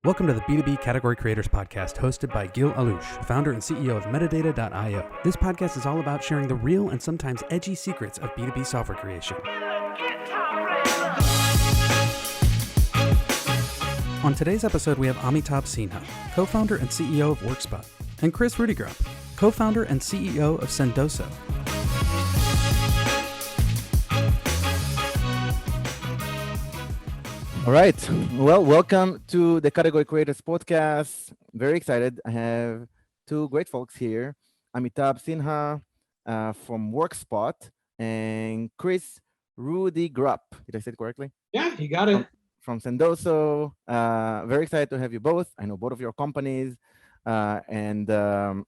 Welcome to the B2B Category Creators Podcast, hosted by Gil Alouche, founder and CEO of Metadata.io. This podcast is all about sharing the real and sometimes edgy secrets of B2B software creation. On today's episode, we have Amitabh Sinha, co-founder and CEO of Workspot, and Kris Rudeegraap, co-founder and CEO of Sendoso. All right. Well, welcome to the Category Creators Podcast. Very excited. I have two great folks here, Amitabh Sinha from Workspot and Kris Rudeegraap. Did I say it correctly? Yeah, you got it. From Sendoso. Very excited to have you both. I know both of your companies, and I'm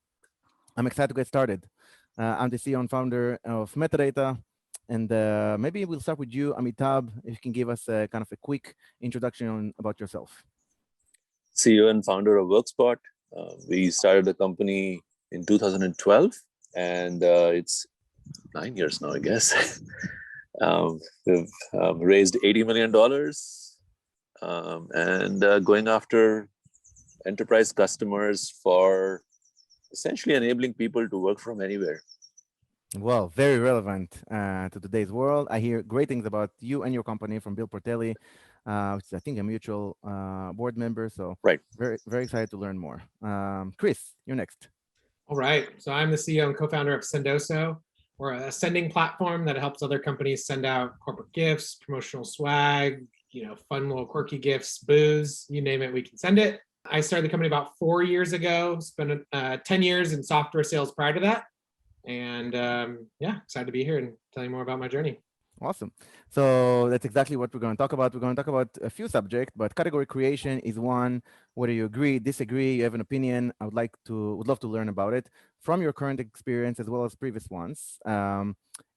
excited to get started. I'm the CEO and founder of Metadata. And maybe we'll start with you, Amitabh, if you can give us a kind of a quick introduction about yourself. CEO and founder of Workspot. We started the company in 2012, and it's 9 years now, I guess. We've raised $80 million and going after enterprise customers for essentially enabling people to work from anywhere. Well, very relevant to today's world. I hear great things about you and your company from Bill Portelli, which is, I think, a mutual board member. So right. Very, very excited to learn more. Kris, you're next. All right. So I'm the CEO and co-founder of Sendoso. We're a sending platform that helps other companies send out corporate gifts, promotional swag, fun little quirky gifts, booze, you name it, we can send it. I started the company about 4 years ago, spent 10 years in software sales prior to that. And excited to be here and tell you more about my journey. Awesome. So that's exactly what we're going to talk about. We're going to talk about a few subjects, but category creation is one. Whether you agree, disagree, you have an opinion, would love to learn about it from your current experience as well as previous ones.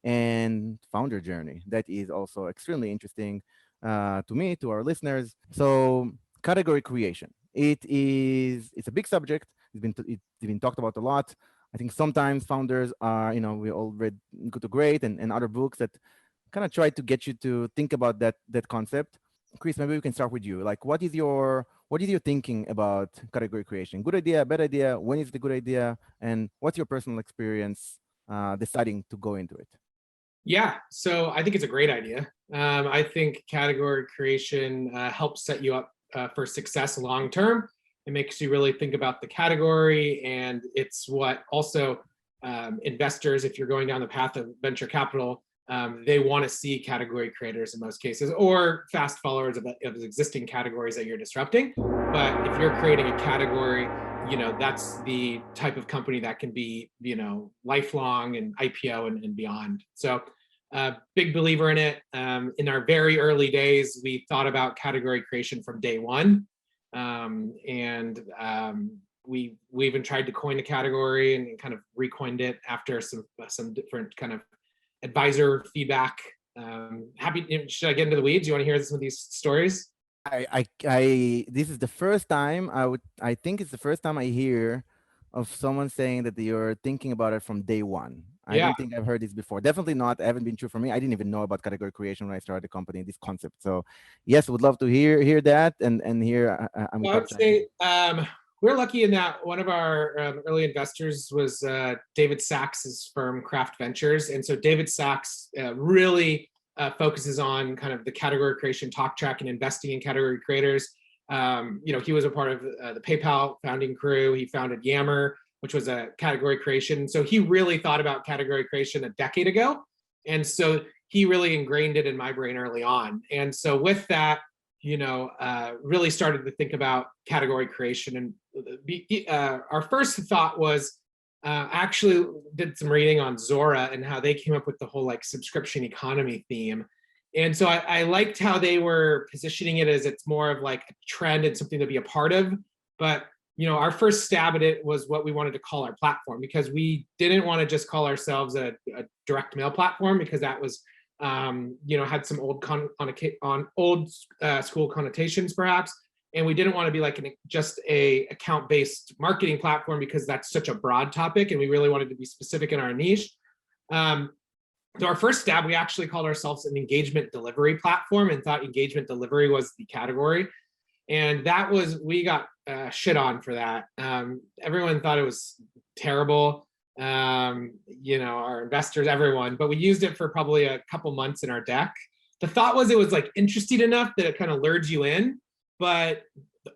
And founder journey. That is also extremely interesting to me, to our listeners. So category creation. It's a big subject. It's been talked about a lot. I think sometimes founders are, we all read Good to Great and other books that kind of try to get you to think about that concept. Kris, maybe we can start with you. Like, what is your thinking about category creation? Good idea, bad idea? When is the good idea? And what's your personal experience deciding to go into it? Yeah, so I think it's a great idea. I think category creation helps set you up for success long term. It makes you really think about the category, and it's what also investors, if you're going down the path of venture capital, they want to see category creators in most cases, or fast followers of existing categories that you're disrupting. But if you're creating a category, that's the type of company that can be, lifelong and IPO and beyond. So big believer in it. In our very early days, we thought about category creation from day one. We even tried to coin a category and kind of recoined it after some different kind of advisor feedback. Should I get into the weeds? You want to hear some of these stories? This is the first time I think it's the first time I hear of someone saying that you're thinking about it from day one. I don't think I've heard this before. Definitely not. It haven't been true for me. I didn't even know about category creation when I started the company, this concept. So yes, would love to hear that and hear. I would say we're lucky in that one of our early investors was David Sachs's firm, Craft Ventures. And so David Sachs really focuses on kind of the category creation talk track and investing in category creators. He was a part of the PayPal founding crew. He founded Yammer, which was a category creation. So he really thought about category creation a decade ago. And so he really ingrained it in my brain early on. And so with that, really started to think about category creation. And our first thought was actually did some reading on Zora and how they came up with the whole subscription economy theme. And so I liked how they were positioning it as it's more of like a trend and something to be a part of. But our first stab at it was what we wanted to call our platform, because we didn't want to just call ourselves a direct mail platform, because that was, had some old school connotations perhaps. And we didn't want to be just a account-based marketing platform, because that's such a broad topic, and we really wanted to be specific in our niche. So our first stab, we actually called ourselves an engagement delivery platform and thought engagement delivery was the category. And we got shit on for that. Everyone thought it was terrible. Our investors, everyone, but we used it for probably a couple months in our deck. The thought was it was like interesting enough that it kind of lured you in, but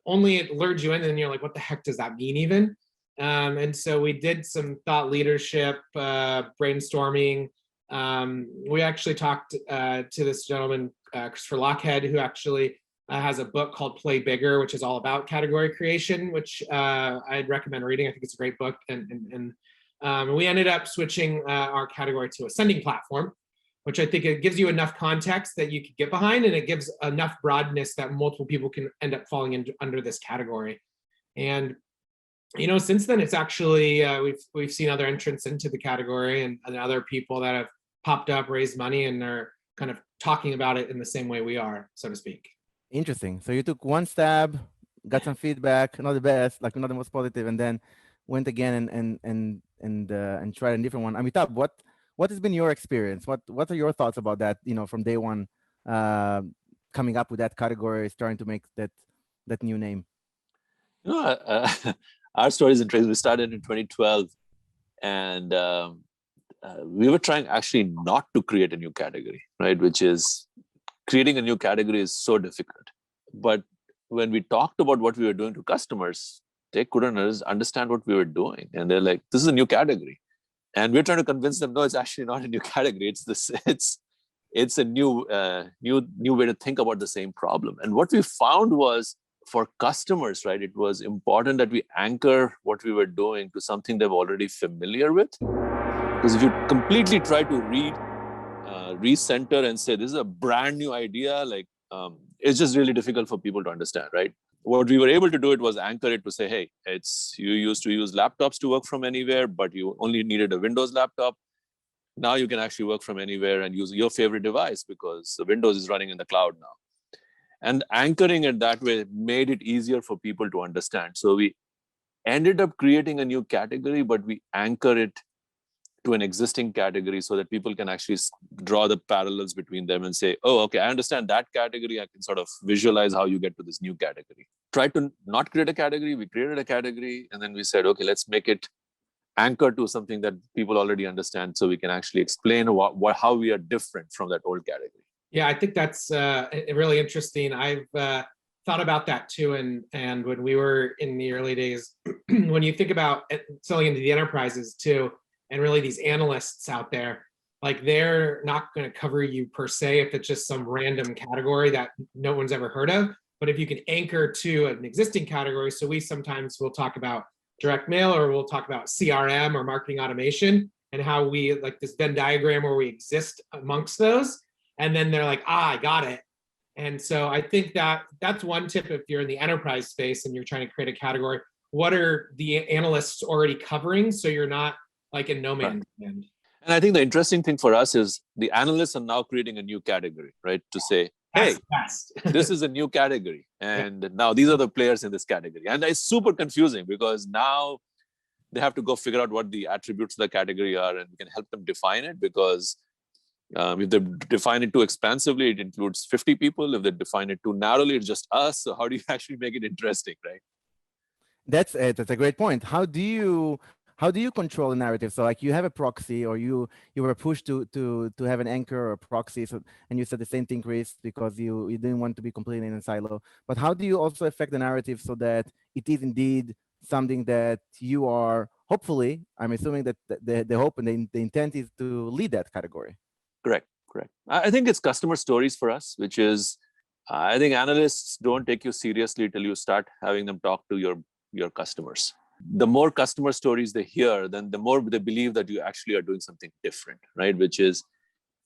only it lured you in and you're like, what the heck does that mean even? And so we did some thought leadership, brainstorming. We actually talked to this gentleman, Christopher Lochhead, who actually has a book called Play Bigger, which is all about category creation, which I'd recommend reading. I think it's a great book. And we ended up switching our category to a sending platform, which I think it gives you enough context that you could get behind, and it gives enough broadness that multiple people can end up falling under this category. And since then, it's actually we've seen other entrants into the category and other people that have popped up, raised money, and are kind of talking about it in the same way we are, so to speak. Interesting. So you took one stab, got some feedback, not the best, like not the most positive, and then went again and tried a different one. Amitabh, what has been your experience? What are your thoughts about that? From day one, coming up with that category, starting to make that new name. Our story is interesting. We started in 2012, and we were trying actually not to create a new category, right? Which is creating a new category is so difficult. But when we talked about what we were doing to customers, they couldn't understand what we were doing, and they're like, "This is a new category," and we're trying to convince them, "No, it's actually not a new category. It's a new way to think about the same problem." And what we found was, for customers, right, it was important that we anchor what we were doing to something they're already familiar with. Because if you completely try to recenter and say this is a brand new idea, it's just really difficult for people to understand, right? What we were able to do was anchor it to say, hey, you used to use laptops to work from anywhere, but you only needed a Windows laptop. Now you can actually work from anywhere and use your favorite device because the Windows is running in the cloud now. And anchoring it that way made it easier for people to understand. So we ended up creating a new category, but we anchor it to an existing category so that people can actually draw the parallels between them and say, oh, okay, I understand that category. I can sort of visualize how you get to this new category. Tried to not create a category. We created a category, and then we said, okay, let's make it anchored to something that people already understand so we can actually explain how we are different from that old category. Yeah, I think that's really interesting. I've thought about that too. And when we were in the early days, when you think about selling into the enterprises too, and really these analysts out there, like they're not going to cover you per se if it's just some random category that no one's ever heard of. But if you can anchor to an existing category, so we sometimes will talk about direct mail, or we'll talk about CRM or marketing automation, and how we like this Venn diagram where we exist amongst those. And then they're like, I got it. And so I think that's one tip if you're in the enterprise space and you're trying to create a category. What are the analysts already covering? So you're not like in no man's land. And I think the interesting thing for us is the analysts are now creating a new category, right? To say, hey, this is a new category. And now these are the players in this category. And it's super confusing because now they have to go figure out what the attributes of the category are, and we can help them define it, because if they define it too expansively, it includes 50 people. If they define it too narrowly, it's just us. So how do you actually make it interesting, right? That's a great point. How do you control the narrative? So like you have a proxy, or you were pushed to have an anchor or a proxy. So, and you said the same thing, Kris, because you didn't want to be completely in a silo. But how do you also affect the narrative so that it is indeed something that you are, hopefully, I'm assuming that the hope and the intent is to lead that category. Correct. I think it's customer stories for us, which is, I think analysts don't take you seriously till you start having them talk to your customers. The more customer stories they hear, then the more they believe that you actually are doing something different, right? Which is,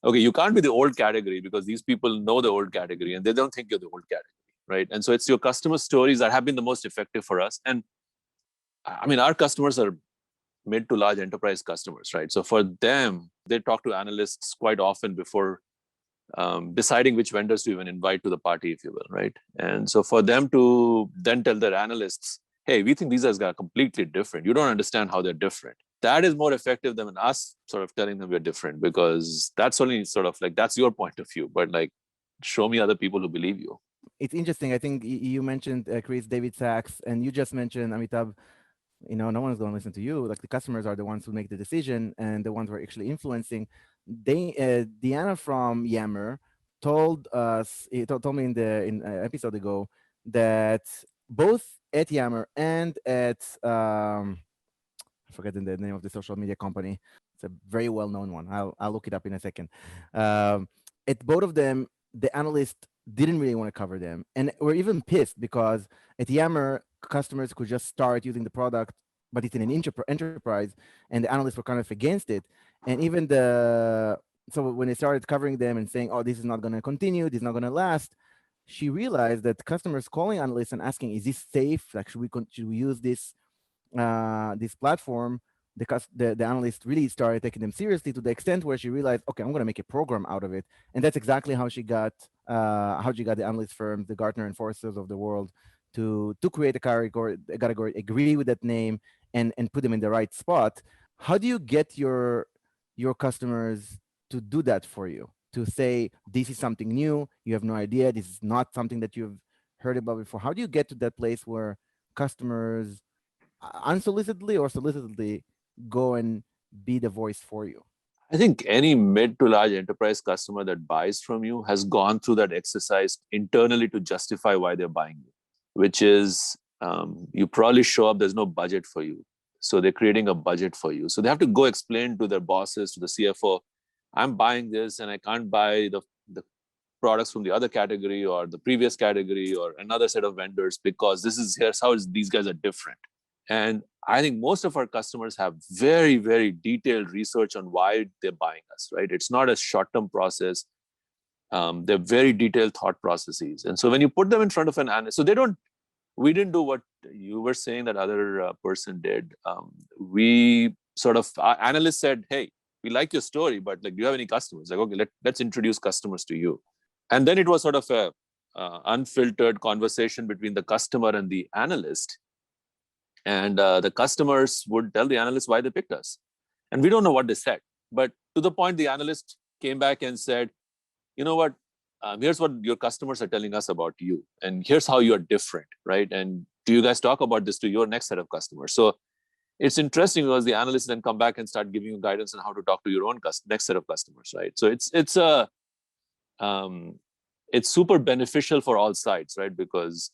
okay, you can't be the old category because these people know the old category and they don't think you're the old category, right? And so it's your customer stories that have been the most effective for us. And I mean, our customers are mid to large enterprise customers, right? So for them, they talk to analysts quite often before deciding which vendors to even invite to the party, if you will, right? And so for them to then tell their analysts, hey, we think these guys are completely different. You don't understand how they're different. That is more effective than us sort of telling them we're different, because that's only sort of like, that's your point of view. But like, show me other people who believe you. it's interesting. I think you mentioned Kris, David Sachs, and you just mentioned Amitabh. No one's going to listen to you. Like the customers are the ones who make the decision and the ones who are actually influencing. Deanna from Yammer told us, told me in episode ago that both at Yammer and at I forget the name of the social media company. It's a very well-known one. I'll look it up in a second. At both of them, the analyst didn't really want to cover them, and we're even pissed because at Yammer, customers could just start using the product, but it's in an enterprise, and the analysts were kind of against it. And even so when they started covering them and saying, "Oh, this is not going to continue. This is not going to last," she realized that customers calling analysts and asking, "Is this safe? Like, should we use this platform?" The analyst really started taking them seriously to the extent where she realized, okay, I'm going to make a program out of it. And that's exactly how she got the analyst firms, the Gartner and Forresters of the world, to create a category, agree with that name, and put them in the right spot. How do you get your customers to do that for you? To say, this is something new, you have no idea, this is not something that you've heard about before. How do you get to that place where customers unsolicitedly or solicitedly go and be the voice for you? I think any mid to large enterprise customer that buys from you has gone through that exercise internally to justify why they're buying you, which is you probably show up, there's no budget for you. So they're creating a budget for you. So they have to go explain to their bosses, to the CFO, I'm buying this and I can't buy the products from the other category or the previous category or another set of vendors because here's how these guys are different. And I think most of our customers have very, very detailed research on why they're buying us, right? It's not a short-term process. They're very detailed thought processes. And so when you put them in front of an analyst, we didn't do what you were saying that other person did. Our analyst said, hey, we like your story, but like, do you have any customers? Like, okay, let's introduce customers to you. And then it was sort of a unfiltered conversation between the customer and the analyst. And the customers would tell the analyst why they picked us. And we don't know what they said. But to the point, the analyst came back and said, you know what, here's what your customers are telling us about you. And here's how you're different, right? And do you guys talk about this to your next set of customers? So it's interesting because the analysts then come back and start giving you guidance on how to talk to your own next set of customers, right? So it's super beneficial for all sides, right? Because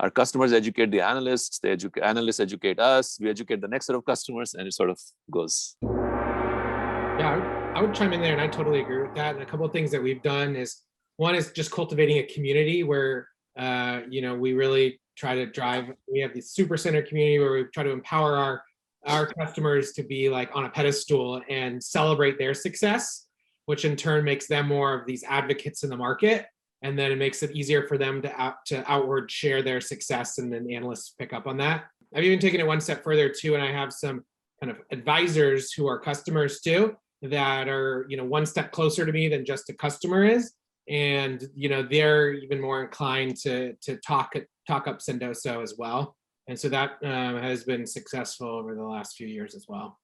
our customers educate the analysts, analysts educate us, we educate the next set of customers, and it sort of goes. Yeah, I would chime in there, and I totally agree with that. And a couple of things that we've done is, one is just cultivating a community where, we really try to drive, we have the super center community where we try to empower our customers to be like on a pedestal and celebrate their success, which in turn makes them more of these advocates in the market. And then it makes it easier for them to outward share their success, and then the analysts pick up on that. I've even taken it one step further too, and I have some kind of advisors who are customers too that are one step closer to me than just a customer is, and they're even more inclined to talk up Sendoso as well. And so that has been successful over the last few years as well.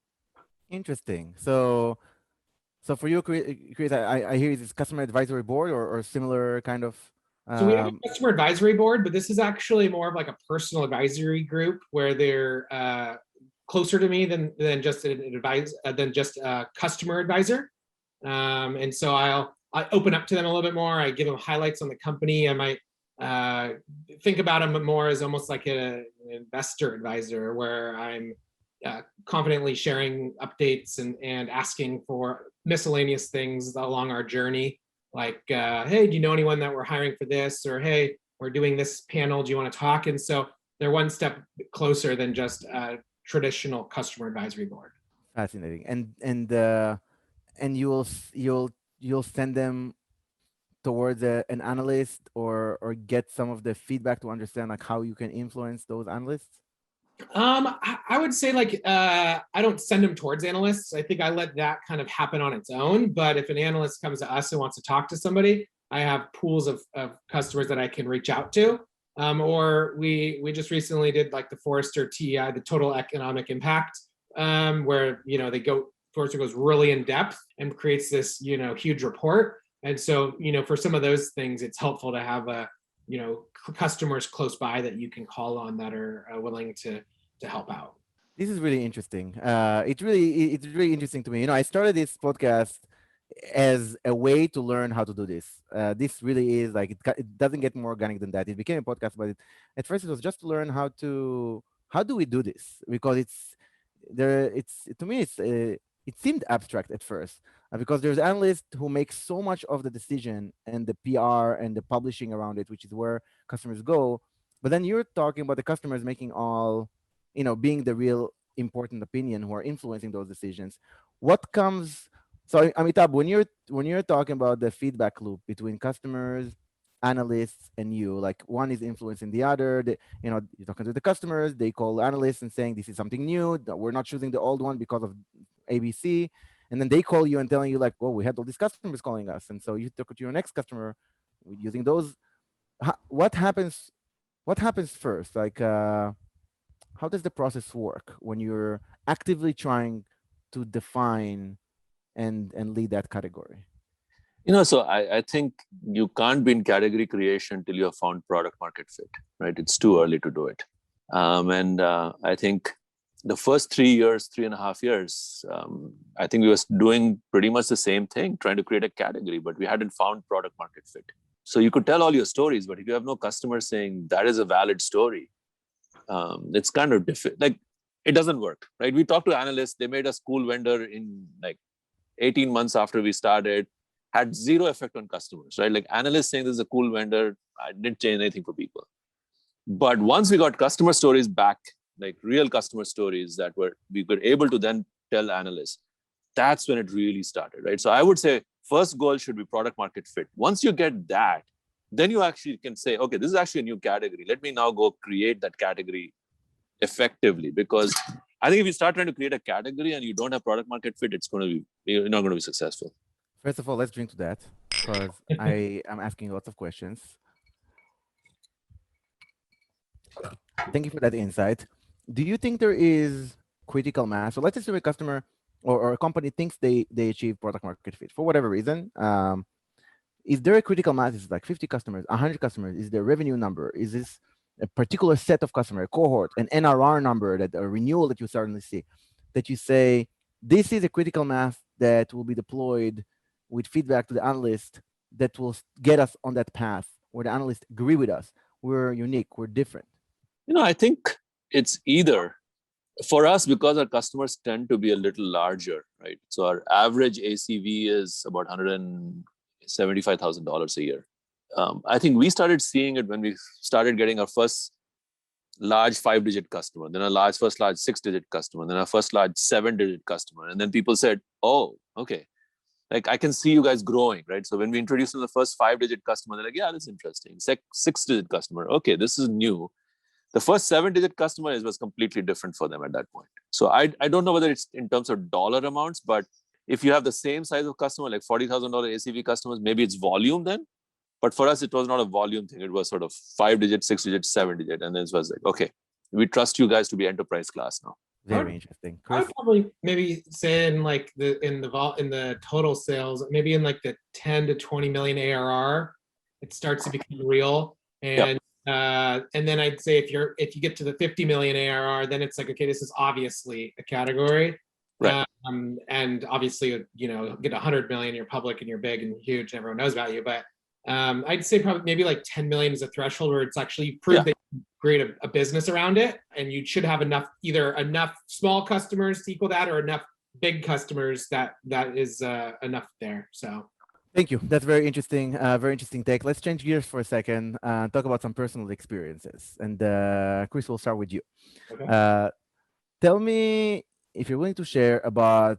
Interesting. So for you, Kris, I hear this customer advisory board or similar kind of. So we have a customer advisory board, but this is actually more of like a personal advisory group where they're closer to me than just a customer advisor. And so I open up to them a little bit more. I give them highlights on the company. I might think about them more as almost like an investor advisor, where I'm confidently sharing updates and asking for miscellaneous things along our journey, like, hey, do you know anyone that we're hiring for this? Or, hey, we're doing this panel, do you want to talk? And so they're one step closer than just a traditional customer advisory board. Fascinating. And you'll send them towards an analyst or get some of the feedback to understand like how you can influence those analysts? I would say I don't send them towards analysts. I think I let that kind of happen on its own. But if an analyst comes to us and wants to talk to somebody, I have pools of customers that I can reach out to. Or we just recently did like the Forrester TEI, the Total Economic Impact, where Forrester goes really in depth and creates this huge report. And so for some of those things, it's helpful to have customers close by that you can call on that are willing to help out. This is really interesting. It's really interesting to me. I started this podcast as a way to learn how to do this. This really is like it doesn't get more organic than that. It became a podcast, but at first it was just to learn how do we do this, because it's to me it seemed abstract at first, because there's analysts who make so much of the decision and the PR and the publishing around it, which is where customers go. But then you're talking about the customers making all, being the real important opinion who are influencing those decisions. What comes? So Amitabh, when you're talking about the feedback loop between customers, analysts, and you, like one is influencing the other. You're talking to the customers, they call analysts and saying this is something new. We're not choosing the old one because of ABC. And then they call you and telling you like, well, we had all these customers calling us, and so you talk to your next customer using those. What happens? What happens first? Like, how does the process work when you're actively trying to define and lead that category? So I think you can't be in category creation till you have found product market fit, right? It's too early to do it. And I think the first 3.5 years, I think we were doing pretty much the same thing, trying to create a category, but we hadn't found product market fit. So you could tell all your stories, but if you have no customers saying that is a valid story, it's kind of difficult. Like, it doesn't work, right? We talked to analysts, they made us cool vendor in like 18 months after we started, had zero effect on customers, right? Like analysts saying this is a cool vendor, I didn't change anything for people. But once we got customer stories back, like real customer stories that we were able to then tell analysts, that's when it really started, right? So I would say first goal should be product market fit. Once you get that, then you actually can say, okay, this is actually a new category. Let me now go create that category effectively. Because I think if you start trying to create a category and you don't have product market fit, you're not going to be successful. First of all, let's drink to that, because I am asking lots of questions. Thank you for that insight. Do you think there is critical mass? So let's assume a customer or a company thinks they achieve product market fit for whatever reason. Is there a critical mass? Is it like 50 customers, 100 customers? Is there a revenue number? Is this a particular set of customer, a cohort, an NRR number, that a renewal that you suddenly see, that you say, this is a critical mass that will be deployed with feedback to the analyst that will get us on that path where the analysts agree with us. We're unique, we're different. I think it's either for us, because our customers tend to be a little larger, right? So our average ACV is about $175,000 a year. I think we started seeing it when we started getting our first large 5-digit customer, then our first large 6-digit customer, then our first large 7-digit customer. And then people said, oh, okay, like I can see you guys growing, right? So when we introduced them the first 5-digit customer, they're like, yeah, that's interesting. 6-digit customer, okay, this is new. The first 7-digit customer was completely different for them at that point. So I don't know whether it's in terms of dollar amounts, but if you have the same size of customer, like $40,000 ACV customers, maybe it's volume then. But for us, it was not a volume thing. It was sort of 5-digit, 6-digit, 7-digit. And then it was like, okay, we trust you guys to be enterprise class now. Very interesting. I would probably maybe say in like in the total sales, maybe in like the 10 to 20 million ARR, it starts to become real. And and then I'd say if you get to the 50 million ARR, then it's like, okay, this is obviously a category. Right. And obviously, get 100 million, you're public and you're big and huge and everyone knows about you. But I'd say probably maybe like 10 million is a threshold where it's actually proved that you create a business around it, and you should have either enough small customers to equal that or enough big customers that is enough there. So thank you. That's very interesting take. Let's change gears for a second, talk about some personal experiences. And Kris, we'll start with you. Okay. Tell me, if you're willing to share, about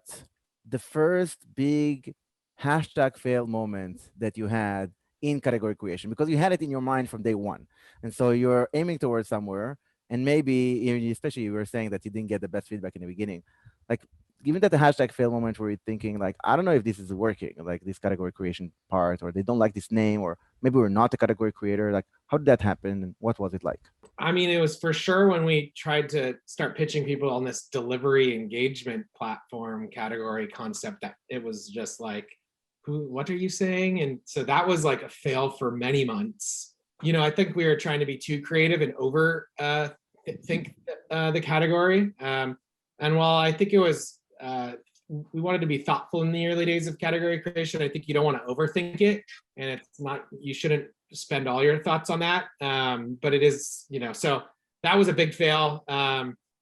the first big #fail moment that you had in category creation, because you had it in your mind from day one. And so you're aiming towards somewhere, and maybe, especially you were saying that you didn't get the best feedback in the beginning. Like, given that the #fail moment where you're thinking like, I don't know if this is working, like this category creation part, or they don't like this name, or maybe we're not a category creator. Like, how did that happen? And what was it like? I mean, it was for sure when we tried to start pitching people on this delivery engagement platform category concept, that it was just like, what are you saying? And so that was like a fail for many months. I think we were trying to be too creative and over think the category. And while I think it was, we wanted to be thoughtful in the early days of category creation, I think you don't want to overthink it, and it's not, you shouldn't spend all your thoughts on that. But it is, so that was a big fail.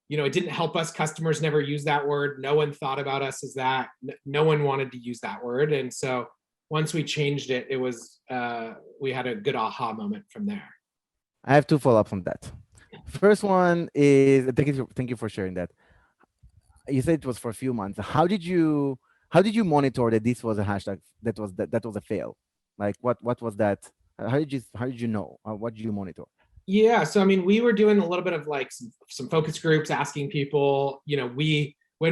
It didn't help us. Customers never used that word. No one thought about us as that. No one wanted to use that word. And so once we changed it, it was, we had a good aha moment from there. I have two follow-ups on that. First one is, thank you for sharing that. You said it was for a few months. How did you monitor that this was a hashtag that was a fail? Like what was that? How did you know? What did you monitor? Yeah, so I mean, we were doing a little bit of like some focus groups, asking people. When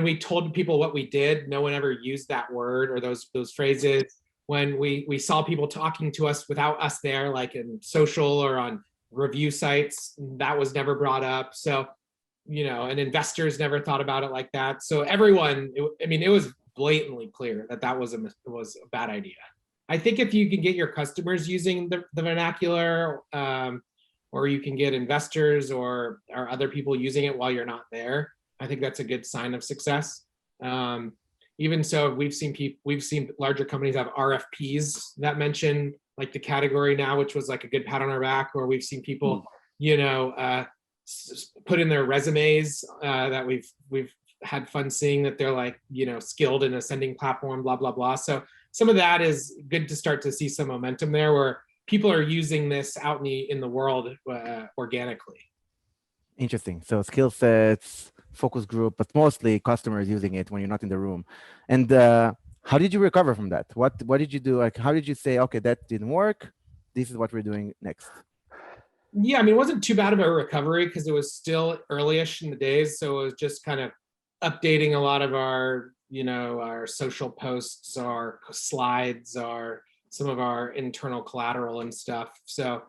we told people what we did, no one ever used that word or those phrases. When we saw people talking to us without us there, like in social or on review sites, that was never brought up. So, and investors never thought about it like that. So everyone, it was blatantly clear that was a bad idea. I think if you can get your customers using the vernacular, or you can get investors or other people using it while you're not there, I think that's a good sign of success. Even so, we've seen larger companies have RFPs that mention like the category now, which was like a good pat on our back. Or we've seen people, put in their resumes that we've had fun seeing that they're like, skilled in a sending platform, blah, blah, blah. So some of that is good to start to see some momentum there where people are using this out in the world organically. Interesting. So skill sets, focus group, but mostly customers using it when you're not in the room. And how did you recover from that? What did you do? Like, how did you say, okay, that didn't work. This is what we're doing next. Yeah, it wasn't too bad of a recovery because it was still early-ish in the days. So it was just kind of updating a lot of our, our social posts, our slides, some of our internal collateral and stuff. So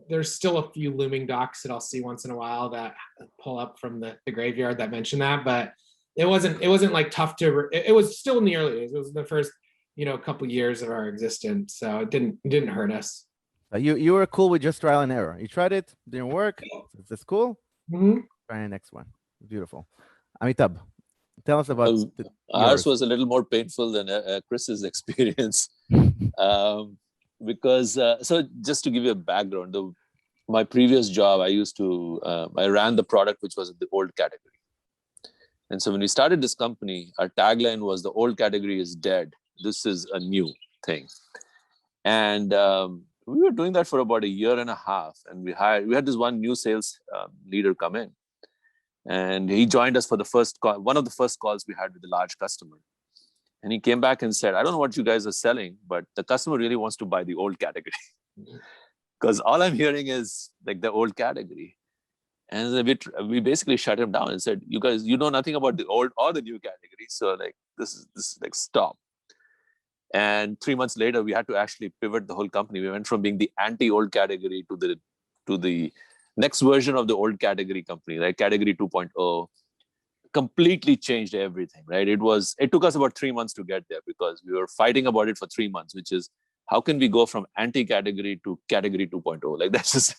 there's still a few looming docs that I'll see once in a while that pull up from the graveyard that mention that, but it wasn't like tough it was still in the early days. It was the first, couple years of our existence. So it didn't hurt us. You were cool with just trial and error. You tried it, didn't work. So that's cool. Mm-hmm. Try the next one. Beautiful. Amitabh, tell us about ours was a little more painful than Kris's experience. Because so just to give you a background, my previous job, I ran the product which was in the old category. And so when we started this company, our tagline was the old category is dead. This is a new thing. And we were doing that for about a year and a half. And we had this one new sales leader come in. And he joined us for the first call, one of the first calls we had with a large customer. And he came back and said, I don't know what you guys are selling, but the customer really wants to buy the old category. Because all I'm hearing is like the old category. And we basically shut him down and said, you guys, you know nothing about the old or the new category. So like, this is like, stop. And 3 months later, we had to actually pivot the whole company. We went from being the anti-old category to the next version of the old category company, like category 2.0. Completely changed everything, right? It took us about 3 months to get there because we were fighting about it for 3 months, which is how can we go from anti-category to category 2.0? Like that's just,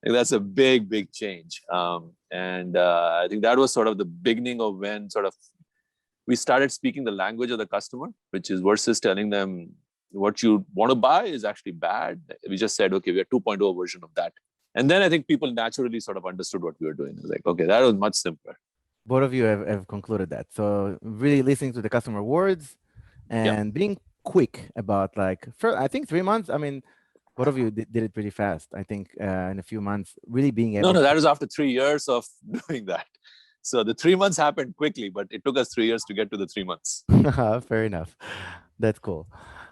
that's a big change. And I think that was sort of the beginning of when sort of we started speaking the language of the customer, which is versus telling them what you want to buy is actually bad. We just said, okay, we are 2.0 version of that. And then I think people naturally sort of understood what we were doing. It was like, okay, that was much simpler. Both of you have concluded that. So really listening to the customer words and being quick about I think 3 months. I mean, both of you did it pretty fast. I think in a few months, really being able. No, that was after 3 years of doing that. So the 3 months happened quickly, but it took us 3 years to get to the 3 months. Fair enough. That's cool.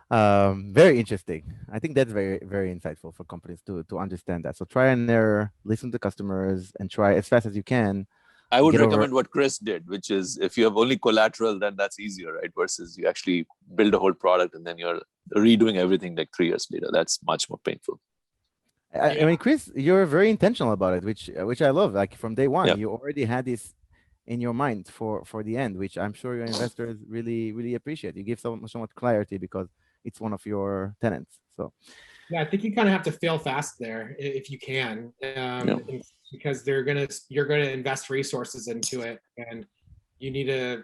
Very interesting. I think that's very, very insightful for companies to understand that. So try and error, listen to customers, and try as fast as you can. I would recommend what Kris did, which is if you have only collateral, then that's easier, right? Versus you actually build a whole product and then you're redoing everything like 3 years later. That's much more painful. I mean, Kris, you're very intentional about it, which I love. Like from day one, you already had this in your mind for the end, which I'm sure your investors really, really appreciate. You give so much clarity because it's one of your tenants. So Yeah, I think you kind of have to fail fast there if you can, because you're gonna invest resources into it, and you need to,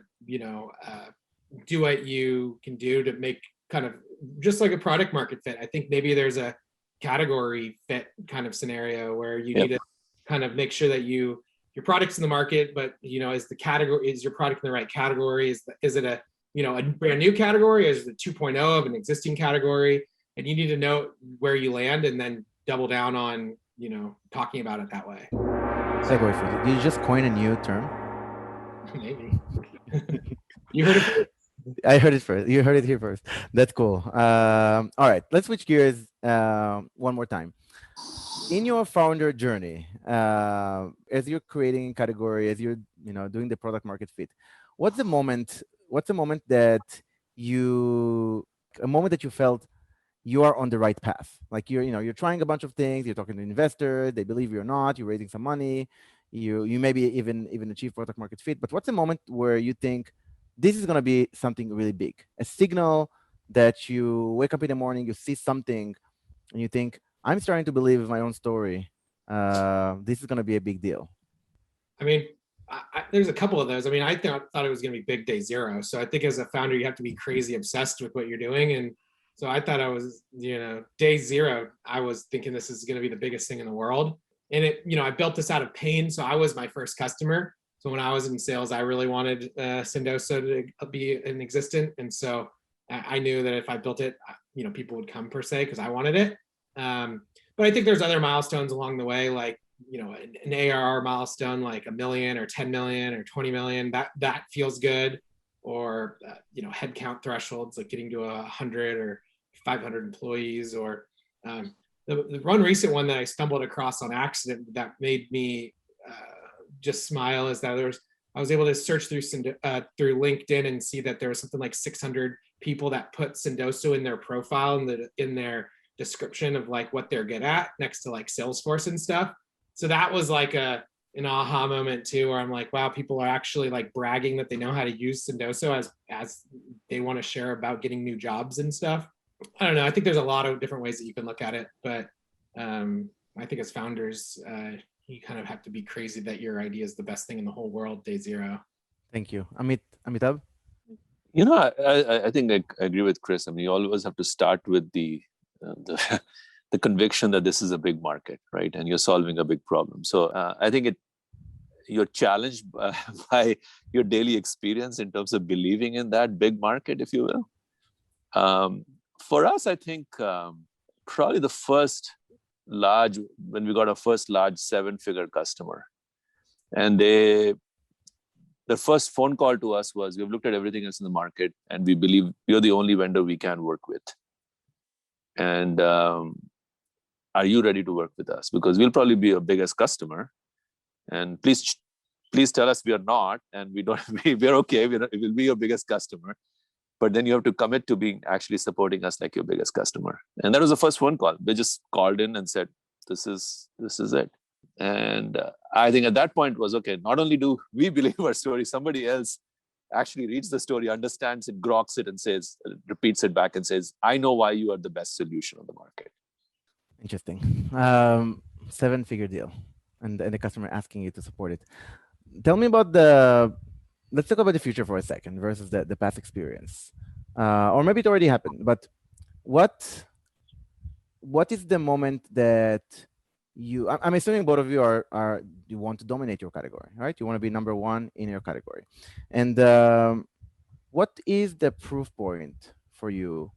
do what you can do to make kind of just like a product market fit. I think maybe there's a category fit kind of scenario where you need to kind of make sure that your product's in the market, but is your product in the right category? Is it a brand new category? Is it 2.0 of an existing category? And you need to know where you land and then double down on talking about it that way. Segue for it. Did you just coin a new term? Maybe. You heard it. I heard it first. You heard it here first. That's cool. All right, let's switch gears one more time. In your founder journey, as you're creating a category, as you're doing the product market fit, what's the moment that you felt you are on the right path? Like you're trying a bunch of things, you're talking to investors, they believe you or not, you're raising some money, you maybe even achieve product market fit. But what's the moment where you think this is going to be something really big, a signal that you wake up in the morning, you see something, and you think, I'm starting to believe in my own story. This is going to be a big deal. I mean, there's a couple of those. I mean, I thought it was going to be big day zero. So I think as a founder, you have to be crazy obsessed with what you're doing. And so I thought I was, day zero, I was thinking this is going to be the biggest thing in the world. And I built this out of pain. So I was my first customer. So when I was in sales, I really wanted Sendoso to be in existence. And so I knew that if I built it, people would come per se because I wanted it. But I think there's other milestones along the way, like, an ARR milestone, like 1 million or 10 million or 20 million, that feels good. Or, headcount thresholds, like getting to 100 or 500 employees, or the one recent one that I stumbled across on accident that made me just smile is that I was able to search through LinkedIn and see that there was something like 600 people that put Sendoso in their profile in their description of like what they're good at next to like Salesforce and stuff. So that was like an aha moment too, where I'm like, wow, people are actually like bragging that they know how to use Sendoso as they want to share about getting new jobs and stuff. I don't know. I think there's a lot of different ways that you can look at it, but I think as founders, you kind of have to be crazy that your idea is the best thing in the whole world day zero. Thank you. Amitabh? I think I agree with Kris. I mean, you always have to start with the conviction that this is a big market, right? And you're solving a big problem. So I think you're challenged by your daily experience in terms of believing in that big market, if you will. For us, I think probably when we got our first large 7-figure customer, and the first phone call to us was, we've looked at everything else in the market and we believe you're the only vendor we can work with. And are you ready to work with us? Because we'll probably be your biggest customer. And please tell us we are not, and we're okay. It will be your biggest customer. But then you have to commit to being actually supporting us like your biggest customer. And that was the first phone call. They just called in and said, this is it. And I think at that point was, okay, not only do we believe our story, somebody else actually reads the story, understands it, groks it, and repeats it back and says, I know why you are the best solution on the market. Interesting. 7-figure deal, and the customer asking you to support it. Tell me about let's talk about the future for a second versus the past experience. Or maybe it already happened, but what is the moment that I'm assuming both of you you want to dominate your category, right? You want to be number one in your category. And what is the proof point for you?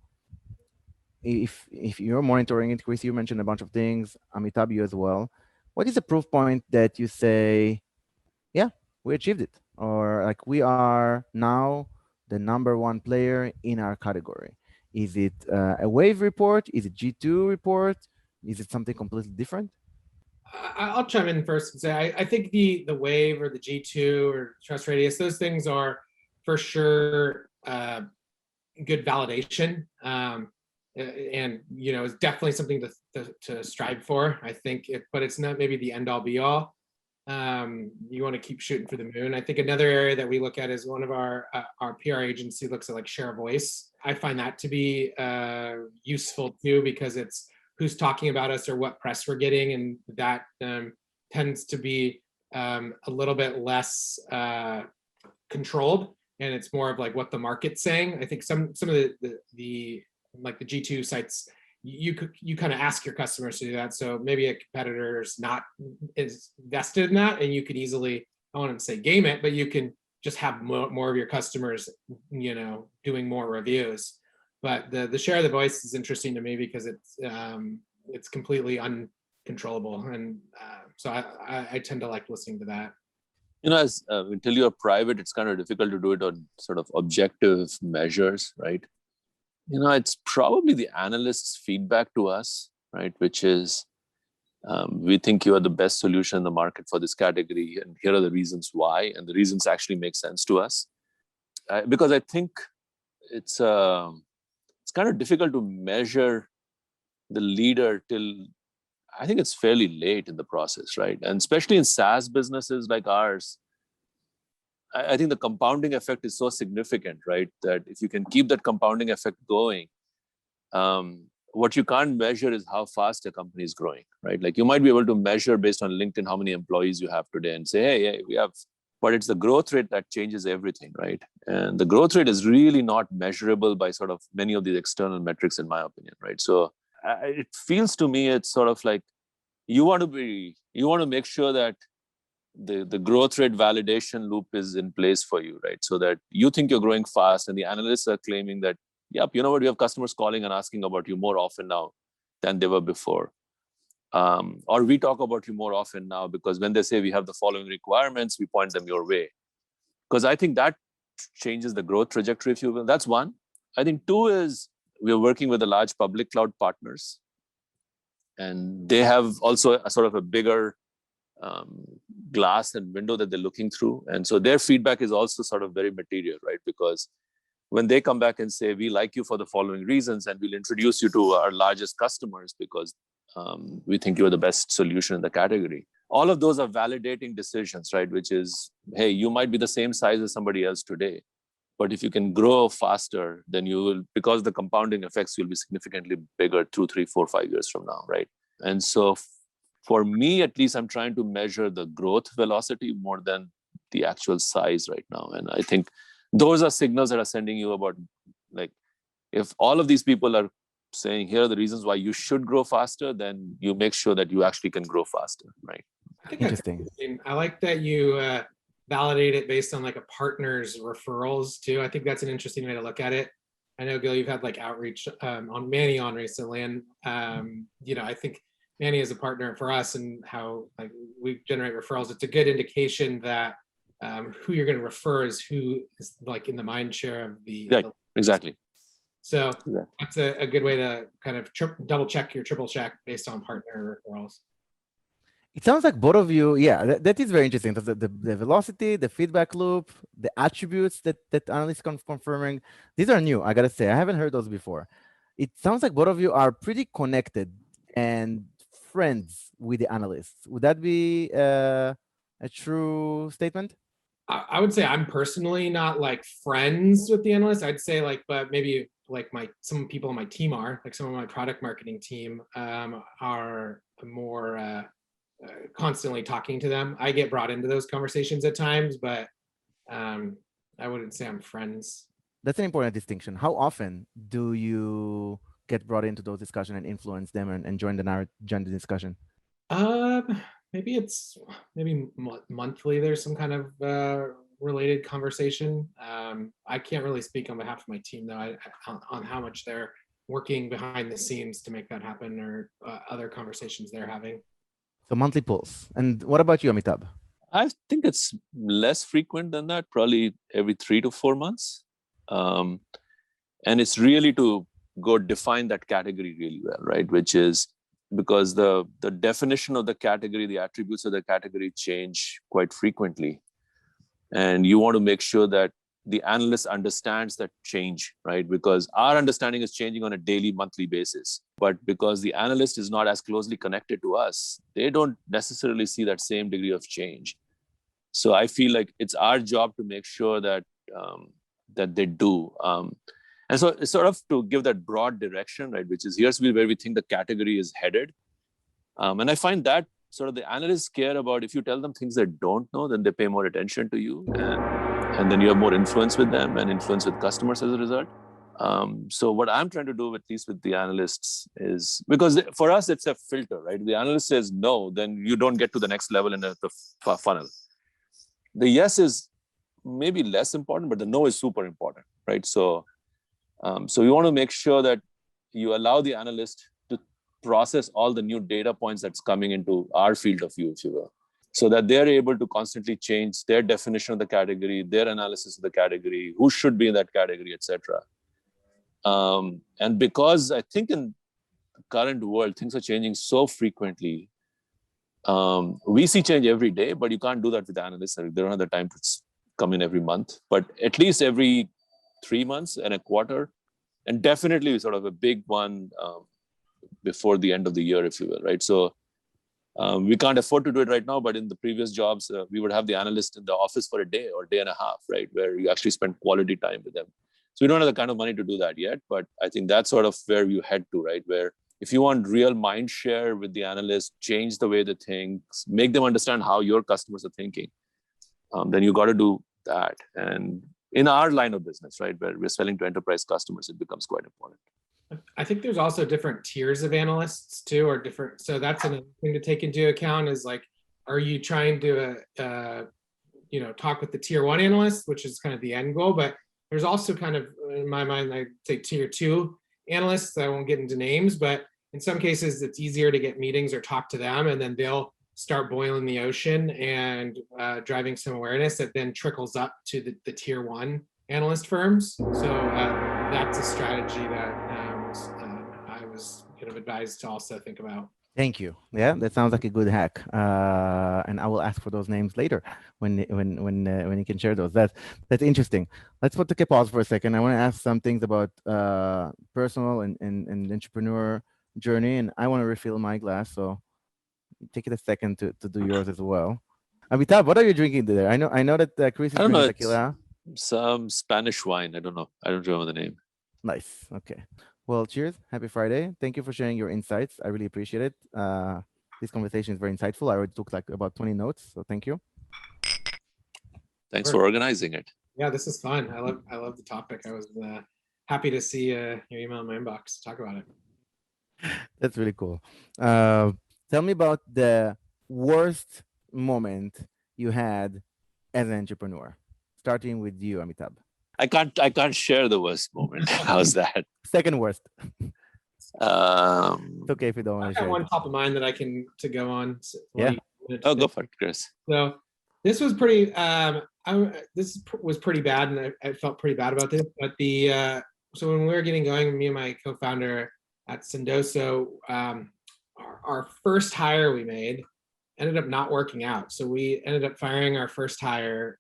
If you're monitoring it, Kris, you mentioned a bunch of things, Amitabh, you as well. What is the proof point that you say, yeah, we achieved it? Or like, we are now the number one player in our category? Is it a wave report? Is it G2 report? Is it something completely different? I'll chime in first and say, I think the wave or the G2 or trust radius, those things are for sure good validation. And it's definitely something to strive for, I think, but it's not maybe the end all be all. You want to keep shooting for the moon. I think another area that we look at is one of our PR agency looks at like share of voice. I find that to be useful too, because it's who's talking about us or what press we're getting, and that tends to be a little bit less controlled, and it's more of like what the market's saying. I think some of the like the G2 sites, you kind of ask your customers to do that. So maybe a competitor is not as vested in that, and you could easily, I wouldn't say game it, but you can just have more of your customers, doing more reviews. But the share of the voice is interesting to me because it's completely uncontrollable, and so I tend to like listening to that. As until you're private, it's kind of difficult to do it on sort of objective measures, right? It's probably the analyst's feedback to us, right? Which is, we think you are the best solution in the market for this category, and here are the reasons why, and the reasons actually make sense to us. Because I think it's kind of difficult to measure the leader till I think it's fairly late in the process, right? And especially in SaaS businesses like ours, I think the compounding effect is so significant, right? That if you can keep that compounding effect going, what you can't measure is how fast a company is growing, right? Like you might be able to measure based on LinkedIn how many employees you have today and say, hey, we have, but it's the growth rate that changes everything, right? And the growth rate is really not measurable by sort of many of these external metrics, in my opinion, right? So it feels to me it's sort of like you want to make sure that the growth rate validation loop is in place for you, right? So that you think you're growing fast, and the analysts are claiming that, yep, you know what, we have customers calling and asking about you more often now than they were before. Or we talk about you more often now because when they say we have the following requirements, we point them your way. Because I think that changes the growth trajectory, if you will. That's one. I think two is we're working with the large public cloud partners, and they have also a sort of a bigger glass and window that they're looking through. And so their feedback is also sort of very material, right? Because when they come back and say, we like you for the following reasons, and we'll introduce you to our largest customers because we think you're the best solution in the category. All of those are validating decisions, right? Which is, hey, you might be the same size as somebody else today, but if you can grow faster, then you will, because the compounding effects will be significantly bigger 2, 3, 4, 5 years from now, right? And so for me, at least, I'm trying to measure the growth velocity more than the actual size right now. And I think those are signals that are sending you about, like, if all of these people are saying, here are the reasons why you should grow faster, then you make sure that you actually can grow faster, right? I think that's interesting. I like that you validate it based on like a partner's referrals too. I think that's an interesting way to look at it. I know, Gil, you've had like outreach on Manny on recently, and I think Manny is a partner for us, and how like we generate referrals. It's a good indication that who you're going to refer is who is like in the mind share of the. Right. Exactly. So that's a good way to kind of double check your triple check based on partner referrals. It sounds like both of you, that is very interesting. The velocity, the feedback loop, the attributes that analysts confirming, these are new, I gotta say. I haven't heard those before. It sounds like both of you are pretty connected and friends with the analysts. Would that be a true statement? I would say I'm personally not like friends with the analysts. I'd say like, but maybe like some people on my team are, like some of my product marketing team are more constantly talking to them. I get brought into those conversations at times, but I wouldn't say I'm friends. That's an important distinction. How often do you get brought into those discussions and influence them and join the discussion? Maybe monthly there's some kind of related conversation. I can't really speak on behalf of my team though, on how much they're working behind the scenes to make that happen, or other conversations they're having. So monthly pulse. And what about you, Amitabh? I think it's less frequent than that, probably every 3 to 4 months. And it's really to go define that category really well, right? Which is because the definition of the category, the attributes of the category change quite frequently. And you want to make sure that the analyst understands that change, right? Because our understanding is changing on a daily, monthly basis. But because the analyst is not as closely connected to us, they don't necessarily see that same degree of change. So I feel like it's our job to make sure that that they do. And so it's sort of to give that broad direction, right, which is here's where we think the category is headed. And I find that sort of the analysts care about, if you tell them things they don't know, then they pay more attention to you. And then you have more influence with them and influence with customers as a result. So what I'm trying to do, at least with the analysts, is because for us, it's a filter, right? The analyst says no, then you don't get to the next level in the funnel. The yes is maybe less important, but the no is super important, right? So you want to make sure that you allow the analyst to process all the new data points that's coming into our field of view, if you will, so that they're able to constantly change their definition of the category, their analysis of the category, who should be in that category, etc. And because I think in the current world, things are changing so frequently. We see change every day, but you can't do that with analysts. They don't have the time to come in every month, but at least every 3 months and a quarter, and definitely sort of a big one before the end of the year, if you will, right? So we can't afford to do it right now, but in the previous jobs, we would have the analyst in the office for a day or day and a half, right? Where you actually spend quality time with them. So we don't have the kind of money to do that yet, but I think that's sort of where you head to, right? Where if you want real mind share with the analyst, change the way they think, make them understand how your customers are thinking, then you got to do that. And in our line of business, right, where we're selling to enterprise customers, it becomes quite important. I think there's also different tiers of analysts too, or different. So that's another thing to take into account is like, are you trying to, talk with the tier 1 analyst, which is kind of the end goal, but there's also kind of, in my mind, I'd say tier 2 analysts. I won't get into names, but in some cases it's easier to get meetings or talk to them, and then they'll start boiling the ocean and driving some awareness that then trickles up to the tier 1 analyst firms. So that's a strategy that I was kind of advised to also think about. Thank you. Yeah, that sounds like a good hack. And I will ask for those names later when you can share those. That's interesting. Let's take a pause for a second. I want to ask some things about personal and entrepreneur journey, and I want to refill my glass. So take it a second to do yours as well. Amitabh, what are you drinking there? I know that Kris is drinking tequila. Some Spanish wine. I don't know. I don't remember the name. Nice. Okay. Well, cheers. Happy Friday. Thank you for sharing your insights. I really appreciate it. This conversation is very insightful. I already took like about 20 notes, so thank you. Thanks for organizing it. Yeah, this is fun. I love the topic. I was happy to see your email in my inbox to talk about it. That's really cool. Tell me about the worst moment you had as an entrepreneur, starting with you, Amitabh. I can't share the worst moment. How's that? Second worst. It's okay if you don't want to share. I got one top of mind that I can go on. Yeah. Go for it, Kris. So this was pretty. This was pretty bad, and I felt pretty bad about this. But so when we were getting going, me and my co-founder at Sendoso, our first hire we made ended up not working out. So we ended up firing our first hire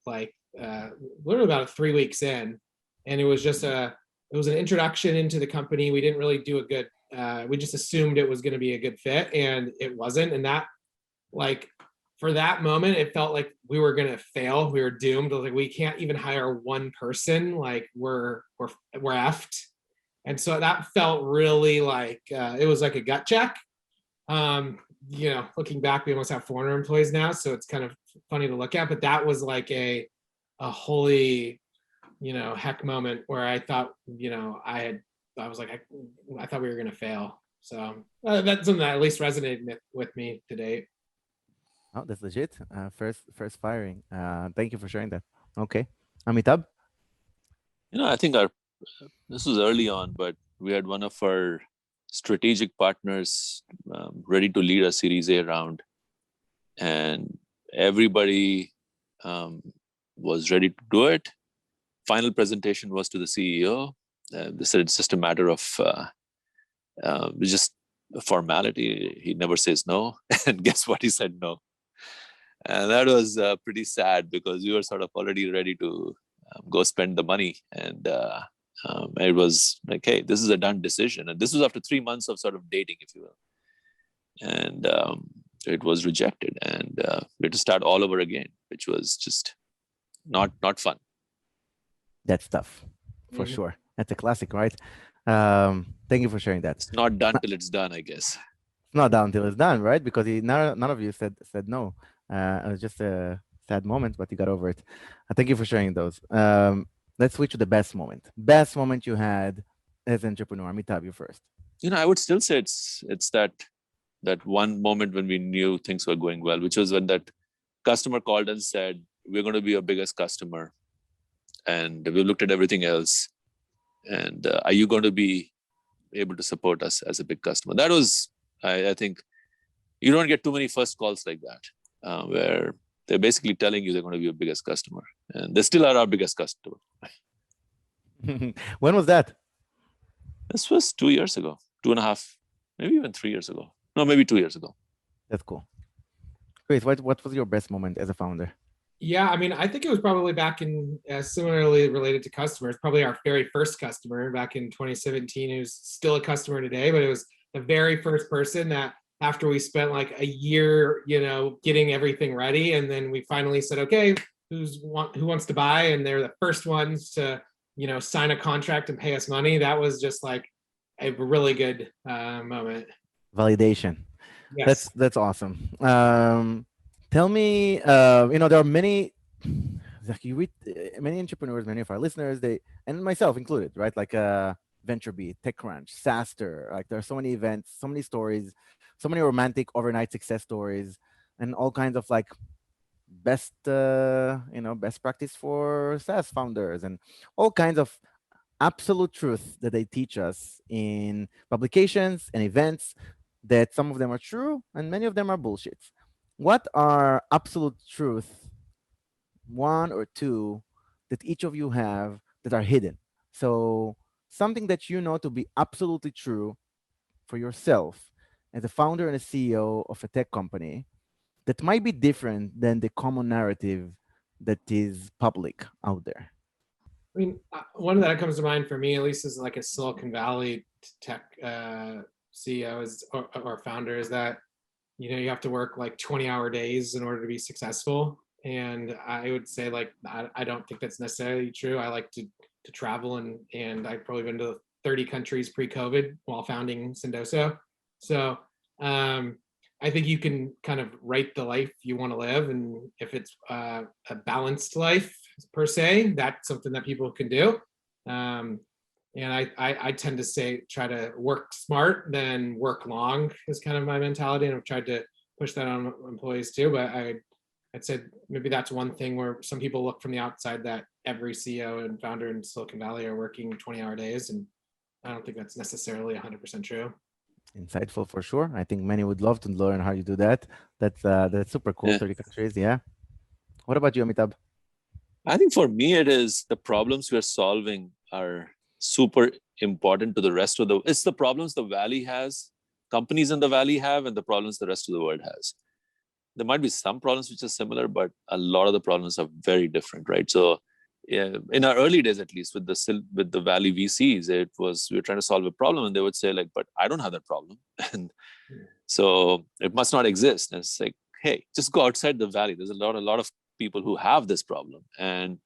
literally about 3 weeks in, and it was an introduction into the company. We didn't really do a good. We just assumed it was going to be a good fit, and it wasn't. And that, for that moment, it felt like we were going to fail. We were doomed. Like, we can't even hire one person. Like, we're effed. And so that felt really like it was like a gut check. Looking back, we almost have 400 employees now, so it's kind of funny to look at. But that was like a holy, heck moment where I thought, I thought we were going to fail. So that's something that at least resonated with me to date. Oh, that's legit. First firing. Thank you for sharing that. Okay, Amitabh. I think this was early on, but we had one of our strategic partners ready to lead a Series A round, and everybody was ready to do it. Final presentation was to the CEO. They said it's just a matter of just a formality. He never says no. And guess what? He said no. And that was pretty sad because we were sort of already ready to go spend the money. And it was like, hey, this is a done decision. And this was after 3 months of sort of dating, if you will. And it was rejected. And we had to start all over again, which was just not fun. That's tough, for sure. That's a classic, right? Thank you for sharing that. It's not done till it's done, I guess. It's not done until it's done, right? Because none of you said no. It was just a sad moment, but you got over it. Thank you for sharing those. Let's switch to the best moment. Best moment you had as an entrepreneur. Amitabh, you first. I would still say it's that one moment when we knew things were going well, which was when that customer called and said, "We're going to be your biggest customer, and we've looked at everything else. And are you going to be able to support us as a big customer?" That was, I think, you don't get too many first calls like that, where they're basically telling you they're going to be your biggest customer, and they still are our biggest customer. When was that? This was 2 years ago, 2.5, maybe even 3 years ago. No, maybe 2 years ago. That's cool. Kris, what was your best moment as a founder? Yeah, I mean, I think it was probably back in similarly related to customers, probably our very first customer back in 2017, who's still a customer today, but it was the very first person that after we spent like a year, getting everything ready, and then we finally said, okay, who wants to buy? And they're the first ones to, sign a contract and pay us money. That was just like a really good moment. Validation. Yes. That's awesome. Tell me, there are many, like you read many entrepreneurs, many of our listeners, and myself included, right? Like VentureBeat, TechCrunch, SaaStr. Like there are so many events, so many stories, so many romantic overnight success stories, and all kinds of like best practice for SaaS founders, and all kinds of absolute truth that they teach us in publications and events, that some of them are true and many of them are bullshit. What are absolute truth, one or two, that each of you have that are hidden? So something that you know to be absolutely true for yourself as a founder and a CEO of a tech company that might be different than the common narrative that is public out there. I mean, one that comes to mind for me, at least, is like a Silicon Valley tech CEO or founder, is that you have to work like 20-hour days in order to be successful. And I would say like I don't think that's necessarily true. I like to travel, and I've probably been to 30 countries pre-COVID while founding Sendoso. So I think you can kind of write the life you want to live, and if it's a balanced life per se, that's something that people can do. And I tend to try to work smart than work long is kind of my mentality, and I've tried to push that on employees too. But I'd say maybe that's one thing where some people look from the outside that every CEO and founder in Silicon Valley are working 20-hour days, and I don't think that's necessarily 100% true. Insightful for sure. I think many would love to learn how you do that. That's super cool. Yeah. 30 countries, yeah. What about you, Amitabh? I think for me, it is the problems we're solving are super important to the rest of it's the problems the Valley has, companies in the Valley have, and the problems the rest of the world has. There might be some problems which are similar, but a lot of the problems are very different, right? So in our early days, at least with the Valley VCs, we were trying to solve a problem, and they would say like, but I don't have that problem. And so it must not exist. And it's like, hey, just go outside the Valley. There's a lot of people who have this problem. And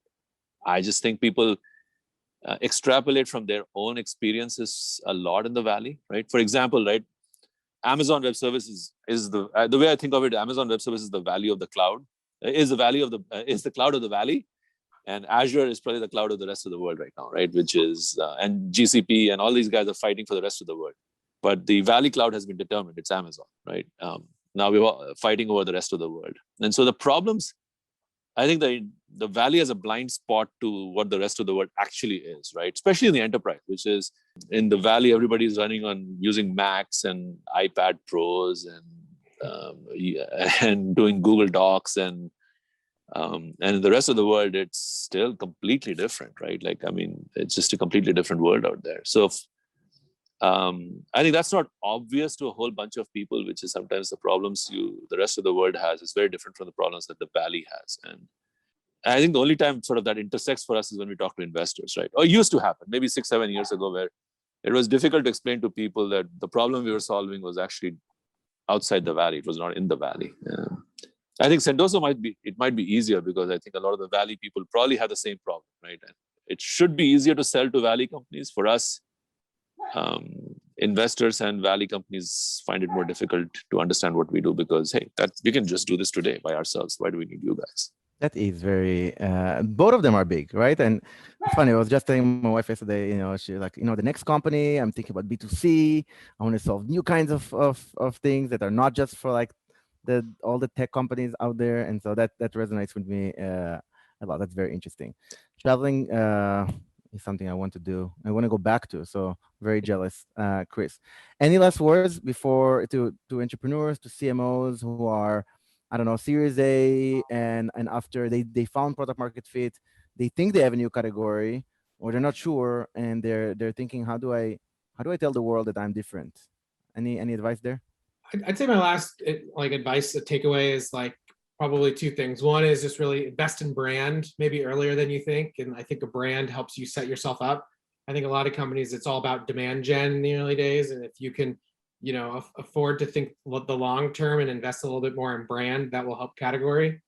I just think people extrapolate from their own experiences a lot in the Valley, right? For example, right, Amazon Web Services is the way I think of it. Amazon Web Services is the value of the cloud, is the cloud of the Valley, and Azure is probably the cloud of the rest of the world right now, right? Which is and GCP and all these guys are fighting for the rest of the world, but the Valley cloud has been determined. It's Amazon, right? Now we're fighting over the rest of the world, and so the problems. I think the Valley has a blind spot to what the rest of the world actually is, right? Especially in the enterprise, which is in the Valley, everybody's running on using Macs and iPad Pros and doing Google Docs, and in the rest of the world, it's still completely different, right? Like, I mean, it's just a completely different world out there. So I think that's not obvious to a whole bunch of people, which is sometimes the problems the rest of the world has is very different from the problems that the Valley has. And I think the only time sort of that intersects for us is when we talk to investors, right? Or it used to happen maybe 6-7 years ago, where it was difficult to explain to people that the problem we were solving was actually outside the Valley. It was not in the Valley. I think Sendoso might be easier because I think a lot of the Valley people probably have the same problem, right? And it should be easier to sell to Valley companies. For us, investors and Valley companies find it more difficult to understand what we do because, hey, that we can just do this today by ourselves. Why do we need you guys? That is very, both of them are big, right? And it's funny, I was just telling my wife yesterday, she's like, the next company, I'm thinking about B2C. I want to solve new kinds of things that are not just for like all the tech companies out there. And so that resonates with me a lot. That's very interesting. Traveling is something I want to do. I want to go back to. So very jealous, Kris. Any last words before to entrepreneurs, to CMOs who are, I don't know, Series A, and after they found product market fit, they think they have a new category, or they're not sure, and they're thinking, how do I tell the world that I'm different? Any advice there? I'd say my last advice, a takeaway is like probably two things. One is just really invest in brand, maybe earlier than you think, and I think a brand helps you set yourself up. I think a lot of companies, it's all about demand gen in the early days, and if you can afford to think the long term and invest a little bit more in brand, that will help category.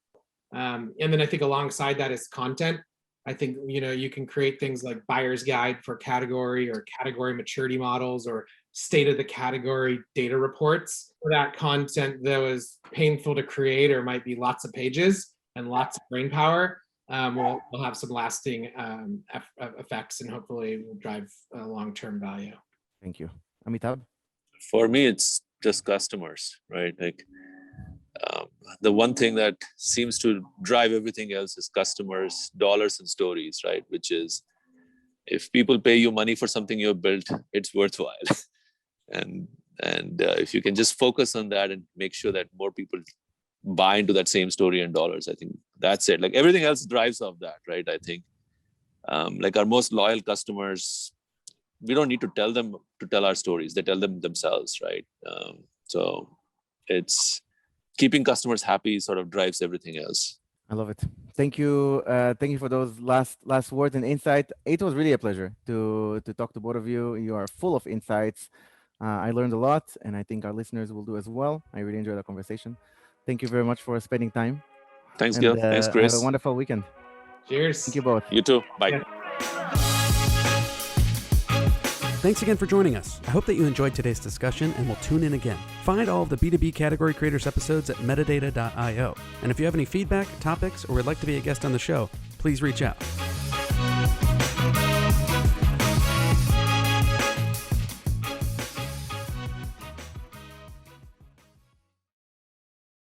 And then I think alongside that is content. I think you can create things like buyer's guide for category or category maturity models or state of the category data reports. For that content that was painful to create or might be lots of pages and lots of brain power, will have some lasting effects and hopefully will drive long-term value. Thank you. Amitabh? For me, it's just customers, right? Like the one thing that seems to drive everything else is customers, dollars and stories, right? Which is, if people pay you money for something you've built, it's worthwhile. and if you can just focus on that and make sure that more people buy into that same story and dollars, I think that's it. Like everything else drives off that, right? I think like our most loyal customers, we don't need to tell them to tell our stories. They tell them themselves, right? So it's keeping customers happy sort of drives everything else. I love it. Thank you. Thank you for those last words and insight. It was really a pleasure to talk to both of you. You are full of insights. I learned a lot, and I think our listeners will do as well. I really enjoyed the conversation. Thank you very much for spending time. Thanks, Gil. Thanks, Kris. Have a wonderful weekend. Cheers. Thank you both. You too. Bye. Yeah. Thanks again for joining us. I hope that you enjoyed today's discussion and will tune in again. Find all of the B2B Category Creators episodes at Metadata.io. And if you have any feedback, topics, or would like to be a guest on the show, please reach out.